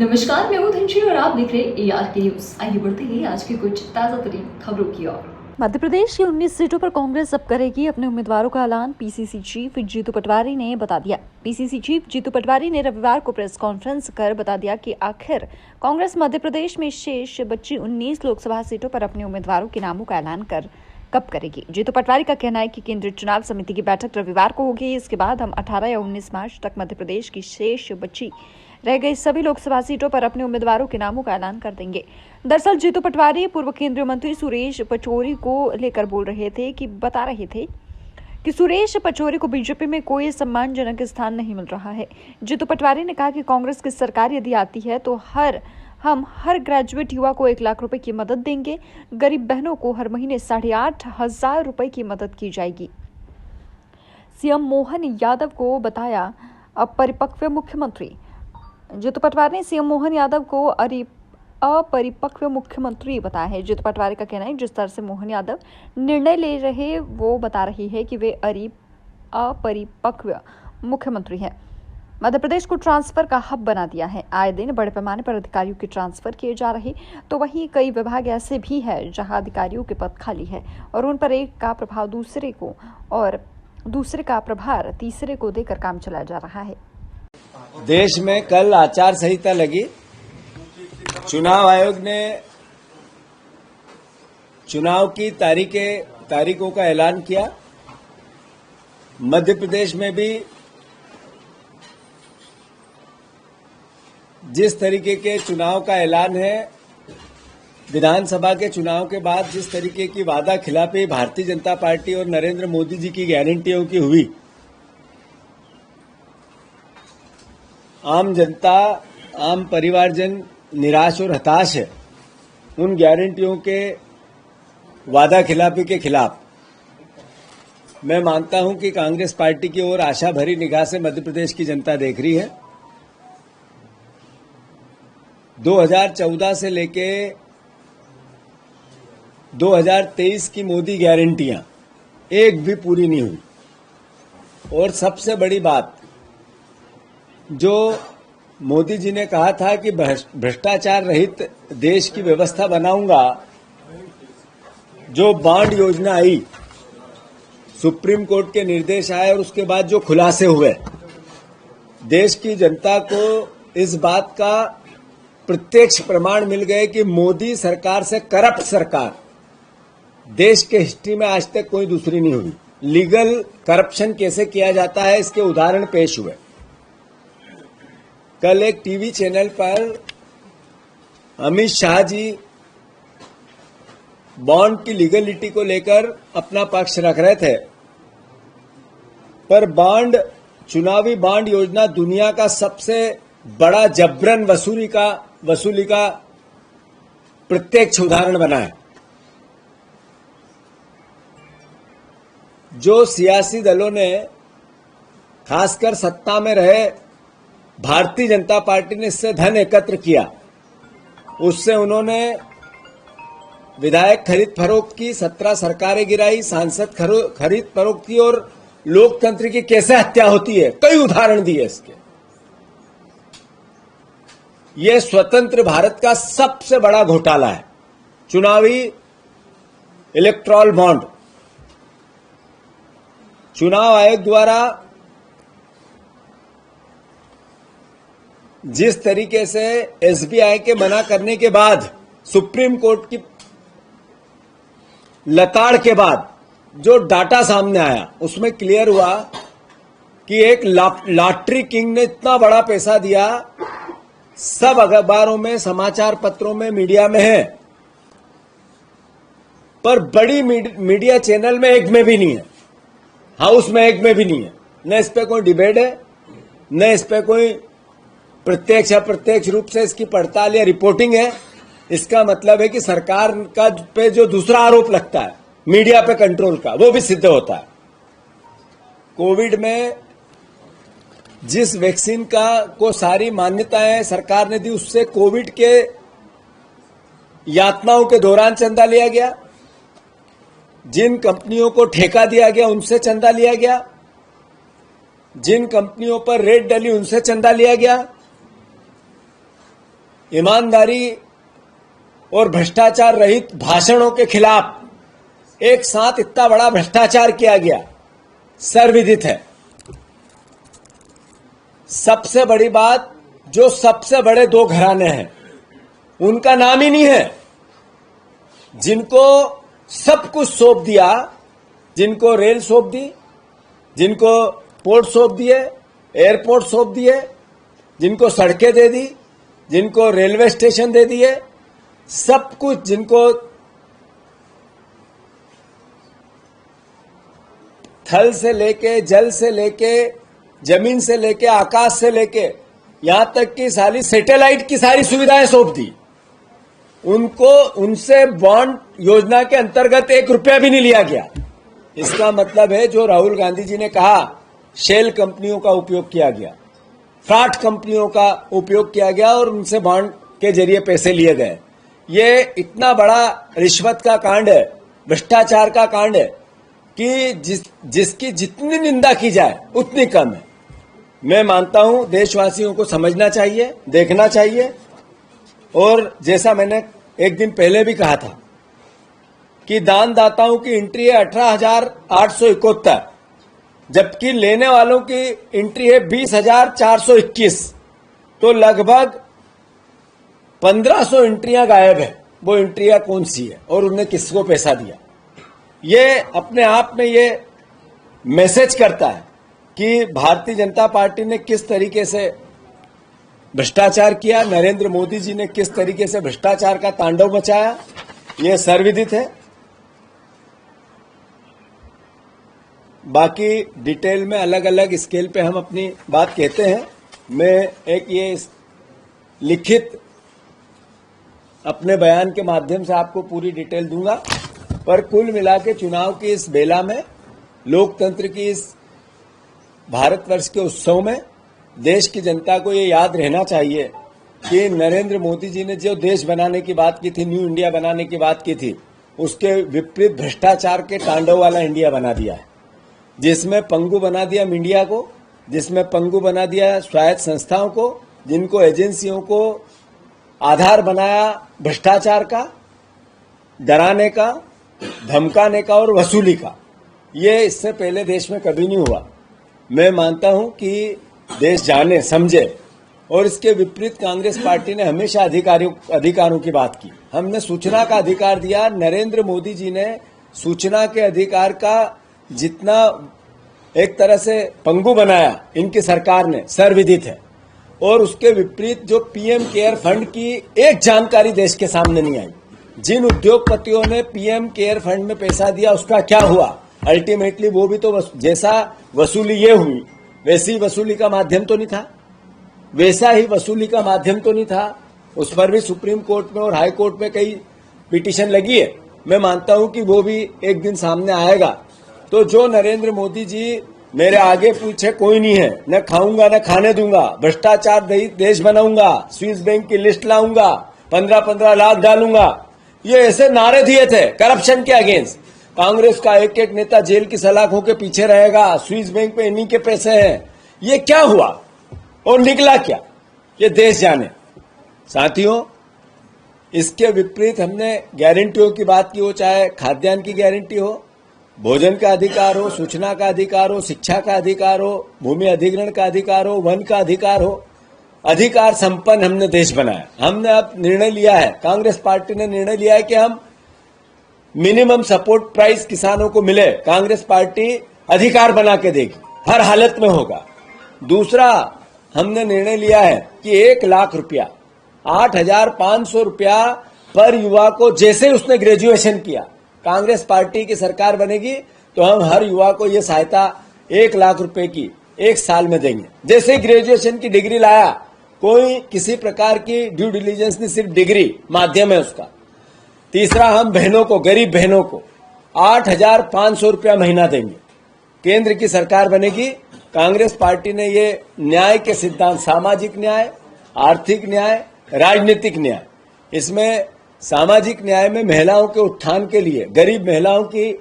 नमस्कार, मैं हूं धनश्री और आप देख रहे हैं ARK न्यूज। आइए बढ़ते हैं आज की कुछ ताजा तरीन खबरों की ओर। मध्य प्रदेश की 19 सीटों पर कांग्रेस अब करेगी अपने उम्मीदवारों का ऐलान, पीसीसी चीफ जीतू पटवारी ने बता दिया। पीसीसी चीफ जीतू पटवारी ने रविवार को प्रेस कॉन्फ्रेंस कर बता दिया कि आखिर कांग्रेस मध्य प्रदेश में शेष बची 19 लोकसभा सीटों पर अपने उम्मीदवारों के नामों का ऐलान कब करेगी। जीतू पटवारी का कहना है कि केंद्रीय चुनाव समिति की बैठक रविवार को होगी। इसके बाद हम 18 या 19 मार्च तक मध्य प्रदेश की शेष बची रह गई सभी लोकसभा सीटों पर अपने उम्मीदवारों के नामों का ऐलान कर देंगे। दरअसल जीतू पटवारी पूर्व केंद्रीय मंत्री सुरेश पचौरी को लेकर बता रहे थे कि सुरेश पचौरी को बीजेपी में कोई सम्मानजनक स्थान नहीं मिल रहा है। जीतू पटवारी ने कहा कि कांग्रेस की सरकार यदि आती है तो हम हर ग्रेजुएट युवा को 1 लाख रुपए की मदद देंगे। गरीब बहनों को हर महीने 8,500 रुपए की मदद की जाएगी। सीएम मोहन यादव को बताया अपरिपक्व मुख्यमंत्री। जीतू पटवारी ने सीएम मोहन यादव को अपरिपक्व मुख्यमंत्री बताया है। जीतू पटवारी का कहना है जिस तरह से मोहन यादव निर्णय ले रहे वो बता रही है कि वे अपरिपक्व मुख्यमंत्री हैं। मध्य प्रदेश को ट्रांसफर का हब बना दिया है। आए दिन बड़े पैमाने पर अधिकारियों के ट्रांसफर किए जा रहे, तो वहीं कई विभाग ऐसे भी है जहां अधिकारियों के पद खाली है और उन पर एक का प्रभाव दूसरे को और दूसरे का प्रभार तीसरे को देकर काम चलाया जा रहा है। देश में कल आचार संहिता लगी। चुनाव आयोग ने चुनाव की तारीखों का ऐलान किया। मध्य प्रदेश में भी जिस तरीके के चुनाव का ऐलान है, विधानसभा के चुनाव के बाद जिस तरीके की वादा खिलाफी भारतीय जनता पार्टी और नरेंद्र मोदी जी की गारंटियों की हुई, आम जनता, आम परिवारजन निराश और हताश है। उन गारंटियों के वादा खिलाफी के खिलाफ मैं मानता हूं कि कांग्रेस पार्टी की ओर आशा भरी निगाह से मध्य प्रदेश की जनता देख रही है। 2014 से लेके 2023 की मोदी गारंटियां एक भी पूरी नहीं हुई। और सबसे बड़ी बात, जो मोदी जी ने कहा था कि भ्रष्टाचार रहित देश की व्यवस्था बनाऊंगा, जो बॉन्ड योजना आई, सुप्रीम कोर्ट के निर्देश आए और उसके बाद जो खुलासे हुए, देश की जनता को इस बात का प्रत्यक्ष प्रमाण मिल गए कि मोदी सरकार से करप्ट सरकार देश के हिस्ट्री में आज तक कोई दूसरी नहीं हुई। लीगल करप्शन कैसे किया जाता है, इसके उदाहरण पेश हुए। कल एक टीवी चैनल पर अमित शाह जी बॉन्ड की लीगलिटी को लेकर अपना पक्ष रख रहे थे, पर चुनावी बॉन्ड योजना दुनिया का सबसे बड़ा जबरन वसूली का प्रत्यक्ष उदाहरण बना है। जो सियासी दलों ने, खासकर सत्ता में रहे भारतीय जनता पार्टी ने इससे धन एकत्र किया, उससे उन्होंने विधायक खरीद फरोख्त की, 17 सरकारें गिराई, सांसद खरीद फरोख्त की और लोकतंत्र की कैसे हत्या होती है, कई उदाहरण दिए इसके। यह स्वतंत्र भारत का सबसे बड़ा घोटाला है, चुनावी इलेक्टोरल बॉन्ड। चुनाव आयोग द्वारा जिस तरीके से एसबीआई के मना करने के बाद, सुप्रीम कोर्ट की लताड़ के बाद जो डाटा सामने आया, उसमें क्लियर हुआ कि एक लॉटरी किंग ने इतना बड़ा पैसा दिया, सब अखबारों में, समाचार पत्रों में, मीडिया में है, पर बड़ी मीडिया चैनल में एक में भी नहीं है, हाउस में एक में भी नहीं है। न इस पे कोई डिबेट है, न इस पे कोई प्रत्यक्ष अप्रत्यक्ष रूप से इसकी पड़ताल या रिपोर्टिंग है। इसका मतलब है कि सरकार का पे जो दूसरा आरोप लगता है मीडिया पे कंट्रोल का, वो भी सिद्ध होता है। कोविड में जिस वैक्सीन को सारी मान्यताएं सरकार ने दी, उससे कोविड के यातनाओं के दौरान चंदा लिया गया। जिन कंपनियों को ठेका दिया गया उनसे चंदा लिया गया, जिन कंपनियों पर रेड डली उनसे चंदा लिया गया। ईमानदारी और भ्रष्टाचार रहित भाषणों के खिलाफ एक साथ इतना बड़ा भ्रष्टाचार किया गया, सर्वविदित है। सबसे बड़ी बात, जो सबसे बड़े दो घराने हैं उनका नाम ही नहीं है, जिनको सब कुछ सौंप दिया, जिनको रेल सौंप दी, जिनको पोर्ट सौंप दिए, एयरपोर्ट सौंप दिए, जिनको सड़कें दे दी, जिनको रेलवे स्टेशन दे दिए, सब कुछ, जिनको थल से लेके, जल से लेके, जमीन से लेके, आकाश से लेके, यहां तक कि सारी सैटेलाइट की सारी सुविधाएं सौंप दी। उनको उनसे बॉन्ड योजना के अंतर्गत 1 रुपया भी नहीं लिया गया। इसका मतलब है, जो राहुल गांधी जी ने कहा, शेल कंपनियों का उपयोग किया गया, फ्रॉड कंपनियों का उपयोग किया गया और उनसे बॉन्ड के जरिए पैसे लिए गए। ये इतना बड़ा रिश्वत का कांड है, भ्रष्टाचार का कांड है कि जिसकी जितनी निंदा की जाए उतनी कम है। मैं मानता हूं देशवासियों को समझना चाहिए, देखना चाहिए। और जैसा मैंने एक दिन पहले भी कहा था कि दानदाताओं की एंट्री है 18,871, जबकि लेने वालों की एंट्री है 20,421, तो लगभग 1,500 एंट्रियां गायब है। वो एंट्रियां कौन सी है और उन्हें किसको पैसा दिया? ये अपने आप में ये मैसेज करता है कि भारतीय जनता पार्टी ने किस तरीके से भ्रष्टाचार किया, नरेंद्र मोदी जी ने किस तरीके से भ्रष्टाचार का तांडव मचाया, ये सर्वविदित है। बाकी डिटेल में अलग अलग स्केल पे हम अपनी बात कहते हैं। मैं एक ये लिखित अपने बयान के माध्यम से आपको पूरी डिटेल दूंगा, पर कुल मिला के चुनाव की इस बेला में, लोकतंत्र की इस भारतवर्ष के उत्सव में देश की जनता को ये याद रहना चाहिए कि नरेंद्र मोदी जी ने जो देश बनाने की बात की थी, न्यू इंडिया बनाने की बात की थी, उसके विपरीत भ्रष्टाचार के तांडव वाला इंडिया बना दिया है, जिसमें पंगु बना दिया मीडिया को, जिसमें पंगु बना दिया स्वायत्त संस्थाओं को, जिनको एजेंसियों को आधार बनाया भ्रष्टाचार का, डराने का, धमकाने का और वसूली का। ये इससे पहले देश में कभी नहीं हुआ। मैं मानता हूं कि देश जाने समझे, और इसके विपरीत कांग्रेस पार्टी ने हमेशा अधिकारों की बात की। हमने सूचना का अधिकार दिया, नरेंद्र मोदी जी ने सूचना के अधिकार का जितना एक तरह से पंगु बनाया इनकी सरकार ने, सर्वविदित है। और उसके विपरीत जो पीएम केयर फंड की एक जानकारी देश के सामने नहीं आई। जिन उद्योगपतियों ने पीएम केयर फंड में पैसा दिया उसका क्या हुआ? अल्टीमेटली वो भी तो जैसा वसूली ये हुई वैसी वसूली का माध्यम तो नहीं था, वैसा ही वसूली का माध्यम तो नहीं था। उस पर भी सुप्रीम कोर्ट में और हाई कोर्ट में कई पिटीशन लगी है। मैं मानता हूं कि वो भी एक दिन सामने आएगा। तो जो नरेंद्र मोदी जी मेरे आगे पीछे कोई नहीं है, न खाऊंगा न खाने दूंगा, भ्रष्टाचार रहित देश बनाऊंगा, स्विस बैंक की लिस्ट लाऊंगा, 15-15 लाख डालूंगा, ये ऐसे नारे दिए थे करप्शन के अगेंस्ट। कांग्रेस का एक एक नेता जेल की सलाखों के पीछे रहेगा, स्विस बैंक पे इन्हीं के पैसे हैं। ये क्या हुआ और निकला क्या, ये देश जाने। साथियों, इसके विपरीत हमने गारंटियों की बात की हो, चाहे खाद्यान्न की गारंटी हो, भोजन का अधिकार हो, सूचना का अधिकार हो, शिक्षा का अधिकार हो, भूमि अधिग्रहण का अधिकार हो, वन का अधिकार हो, अधिकार संपन्न हमने देश बनाया। हमने अब निर्णय लिया है, कांग्रेस पार्टी ने निर्णय लिया है कि हम मिनिमम सपोर्ट प्राइस किसानों को मिले, कांग्रेस पार्टी अधिकार बना के देगी, हर हालत में होगा। दूसरा, हमने निर्णय लिया है कि 1 लाख रुपया, 8,500 रुपया पर युवा को, जैसे उसने ग्रेजुएशन किया, कांग्रेस पार्टी की सरकार बनेगी तो हम हर युवा को ये सहायता 1 लाख रुपए की 1 साल में देंगे। जैसे ग्रेजुएशन की डिग्री लाया, कोई किसी प्रकार की ड्यू डिलीजेंस नहीं, सिर्फ डिग्री माध्यम है उसका। तीसरा, हम बहनों को, गरीब बहनों को 8,500 रुपया महीना देंगे। केंद्र की सरकार बनेगी, कांग्रेस पार्टी ने ये न्याय के सिद्धांत, सामाजिक न्याय, आर्थिक न्याय, राजनीतिक न्याय, इसमें सामाजिक न्याय में महिलाओं के उत्थान के लिए, गरीब महिलाओं की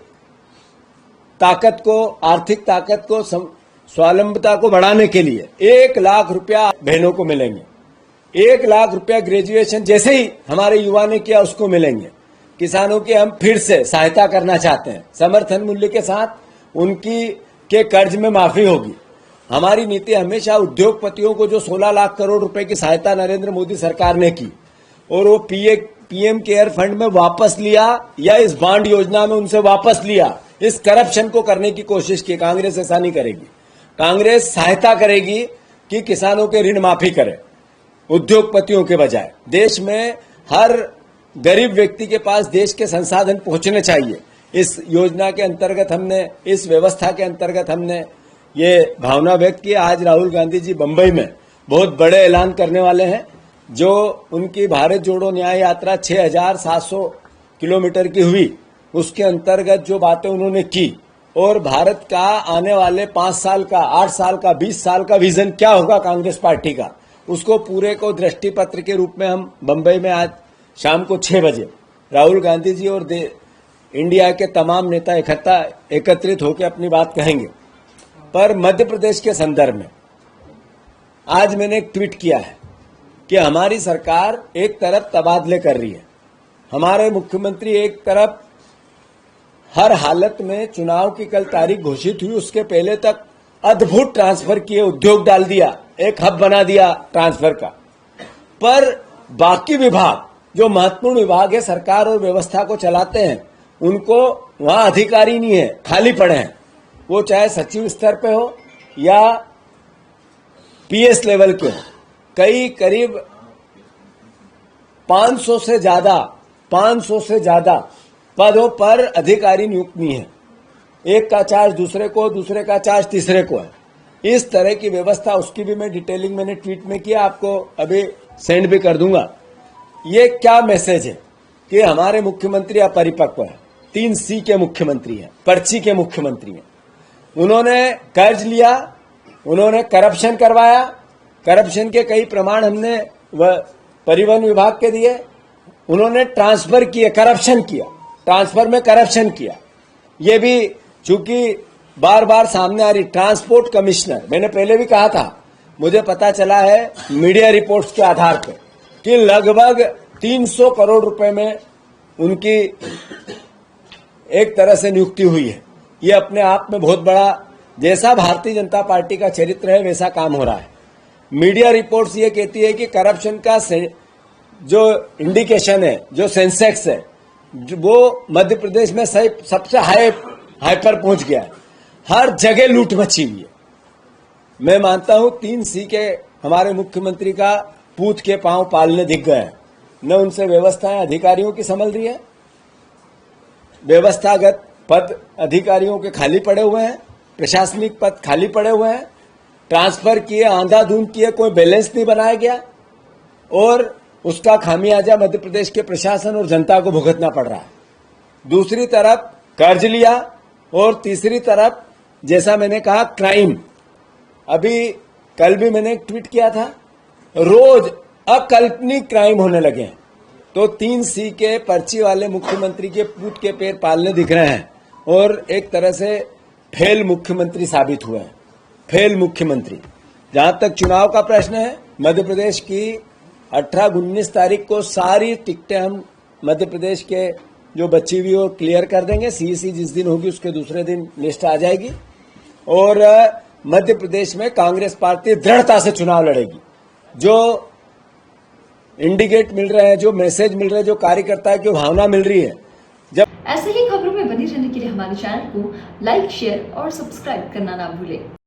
ताकत को, आर्थिक ताकत को, स्वावलंबता को बढ़ाने के लिए 1 लाख रुपया बहनों को मिलेंगे। 1 लाख रुपया ग्रेजुएशन जैसे ही हमारे युवा ने किया उसको मिलेंगे। किसानों की हम फिर से सहायता करना चाहते हैं, समर्थन मूल्य के साथ उनकी के कर्ज में माफी होगी। हमारी नीति हमेशा उद्योगपतियों को जो 16 लाख करोड़ रुपए की सहायता नरेंद्र मोदी सरकार ने की और वो पीएम केयर फंड में वापस लिया या इस बांड योजना में उनसे वापस लिया, इस करप्शन को करने की कोशिश की। कांग्रेस ऐसा नहीं करेगी। कांग्रेस सहायता करेगी कि किसानों के ऋण माफी करे उद्योगपतियों के बजाय। देश में हर गरीब व्यक्ति के पास देश के संसाधन पहुंचने चाहिए। इस योजना के अंतर्गत हमने, इस व्यवस्था के अंतर्गत हमने ये भावना व्यक्त की। आज राहुल गांधी जी बंबई में बहुत बड़े ऐलान करने वाले हैं। जो उनकी भारत जोड़ो न्याय यात्रा 6,700 किलोमीटर की हुई, उसके अंतर्गत जो बातें उन्होंने की और भारत का आने वाले 5 साल का, 8 साल का, 20 साल का विजन क्या होगा कांग्रेस पार्टी का, उसको पूरे को दृष्टि पत्र के रूप में हम बंबई में आज शाम को 6 बजे राहुल गांधी जी और इंडिया के तमाम नेता एकत्रित होकर अपनी बात कहेंगे। पर मध्य प्रदेश के संदर्भ में आज मैंने एक ट्वीट किया है कि हमारी सरकार एक तरफ तबादले कर रही है, हमारे मुख्यमंत्री एक तरफ हर हालत में चुनाव की कल तारीख घोषित हुई उसके पहले तक अद्भुत ट्रांसफर किए, उद्योग डाल दिया, एक हब बना दिया ट्रांसफर का। पर बाकी विभाग जो महत्वपूर्ण विभाग है सरकार और व्यवस्था को चलाते हैं, उनको वहां अधिकारी नहीं है, खाली पड़े हैं। वो चाहे सचिव स्तर पे हो या पीएस लेवल के हो। करीब 500 से ज्यादा पदों पर अधिकारी नियुक्त नहीं है। एक का चार्ज दूसरे को, दूसरे का चार्ज तीसरे को है। इस तरह की व्यवस्था, उसकी भी मैं डिटेलिंग मैंने ट्वीट में किया, आपको अभी सेंड भी कर दूंगा। ये क्या मैसेज है कि हमारे मुख्यमंत्री अपरिपक्व है, 3C के मुख्यमंत्री हैं, पर्ची के मुख्यमंत्री हैं। उन्होंने कर्ज लिया, उन्होंने करप्शन करवाया, करप्शन के कई प्रमाण हमने परिवहन विभाग के दिए। उन्होंने ट्रांसफर किए, करप्शन किया, ट्रांसफर में करप्शन किया। ये भी चूंकि बार बार सामने आ रही। ट्रांसपोर्ट कमिश्नर, मैंने पहले भी कहा था, मुझे पता चला है मीडिया रिपोर्ट्स के आधार पर कि लगभग 300 करोड़ रुपए में उनकी एक तरह से नियुक्ति हुई है। ये अपने आप में बहुत बड़ा, जैसा भारतीय जनता पार्टी का चरित्र है वैसा काम हो रहा है। मीडिया रिपोर्ट्स ये कहती है कि करप्शन का जो इंडिकेशन है, जो सेंसेक्स है, वो मध्य प्रदेश में सबसे हाई पर पहुंच गया है। हर जगह लूट मची हुई है। मैं मानता हूं 3C के हमारे मुख्यमंत्री का पूत के पांव पालने दिख गए हैं। न उनसे व्यवस्थाएं अधिकारियों की संभल रही है, व्यवस्थागत पद अधिकारियों के खाली पड़े हुए हैं, प्रशासनिक पद खाली पड़े हुए हैं, ट्रांसफर किए, आंधाधुंध किए, कोई बैलेंस नहीं बनाया गया और उसका खामियाजा मध्य प्रदेश के प्रशासन और जनता को भुगतना पड़ रहा है। दूसरी तरफ कर्ज लिया और तीसरी तरफ जैसा मैंने कहा क्राइम। अभी कल भी मैंने एक ट्वीट किया था, रोज अकल्पनिक क्राइम होने लगे हैं। तो 3C के पर्ची वाले मुख्यमंत्री के पूत के पैर पालने दिख रहे हैं और एक तरह से फेल मुख्यमंत्री साबित हुए हैं। फेल मुख्यमंत्री। जहां तक चुनाव का प्रश्न है, मध्य प्रदेश की 18-19 तारीख को सारी टिकटें हम मध्य प्रदेश के जो बची हुई वो क्लियर कर देंगे। CEC जिस दिन होगी उसके दूसरे दिन लिस्ट आ जाएगी और मध्य प्रदेश में कांग्रेस पार्टी दृढ़ता से चुनाव लड़ेगी। जो इंडिकेट मिल रहे हैं, जो मैसेज मिल रहे हैं, जो कार्यकर्ता की भावना मिल रही है। जब ऐसे ही खबरों में बनी रहने के लिए हमारे चैनल को लाइक, शेयर और सब्सक्राइब करना ना भूलें।